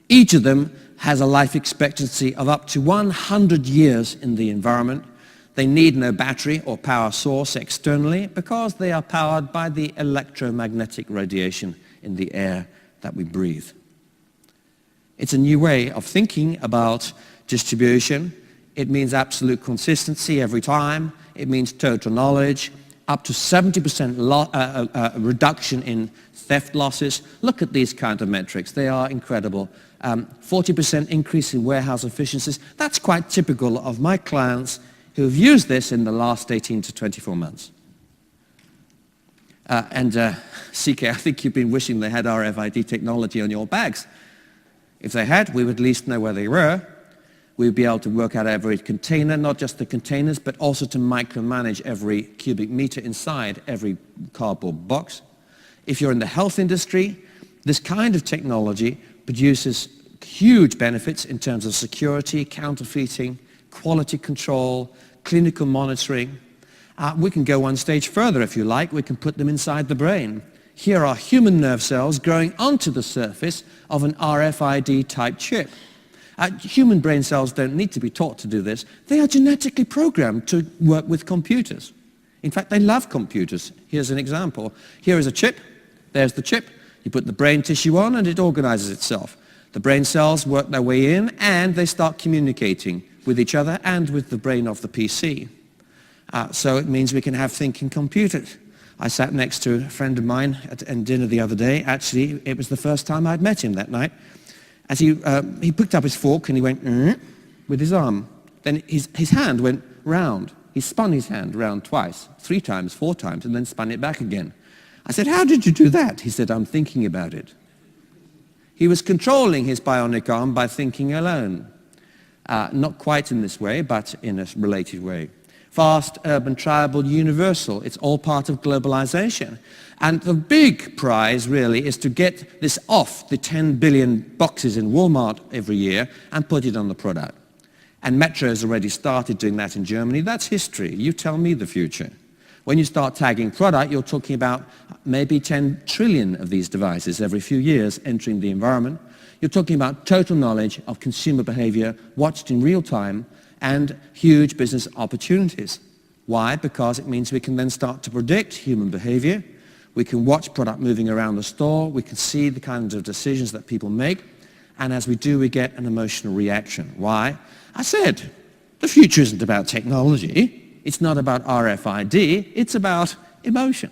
Each of them has a life expectancy of up to 100 years in the environment. They need no battery or power source externally because they are powered by the electromagnetic radiation in the air that we breathe. It's a new way of thinking about distribution. It means absolute consistency every time. It means total knowledge, up to 70% reduction in theft losses. Look at these kind of metrics. They are incredible. 40% increase in warehouse efficiencies. That's quite typical of my clients who have used this in the last 18 to 24 months. CK, I think you've been wishing they had RFID technology on your bags. If they had, we would at least know where they were. We'd be able to work out every container, not just the containers, but also to micromanage every cubic meter inside every cardboard box. If you're in the health industry, this kind of technology produces huge benefits in terms of security, counterfeiting, quality control, clinical monitoring. We can go one stage further if you like. We can put them inside the brain. Here are human nerve cells growing onto the surface of an RFID type chip. Human brain cells don't need to be taught to do this. They are genetically programmed to work with computers. In fact, they love computers. Here's an example. Here is a chip. There's the chip. You put the brain tissue on and it organizes itself. The brain cells work their way in and they start communicating with each other and with the brain of the PC. So it means we can have thinking computers. I sat next to a friend of mine at dinner the other day. Actually, it was the first time I'd met him that night. As he picked up his fork and he went with his arm. Then his hand went round. He spun his hand round twice, 3 times, 4 times, and then spun it back again. I said, "How did you do that?" He said, "I'm thinking about it." He was controlling his bionic arm by thinking alone. Not quite in this way, but in a related way. Fast, urban, tribal, universal. It's all part of globalization. And the big prize really is to get this off the 10 billion boxes in Walmart every year and put it on the product. And Metro has already started doing that in Germany. That's history. You tell me the future. When you start tagging product, you're talking about maybe 10 trillion of these devices every few years entering the environment. You're talking about total knowledge of consumer behavior watched in real time and huge business opportunities. Why? Because it means we can then start to predict human behavior. We can watch product moving around the store. We can see the kinds of decisions that people make. And as we do, we get an emotional reaction. Why? I said, the future isn't about technology. It's not about RFID. It's about emotion.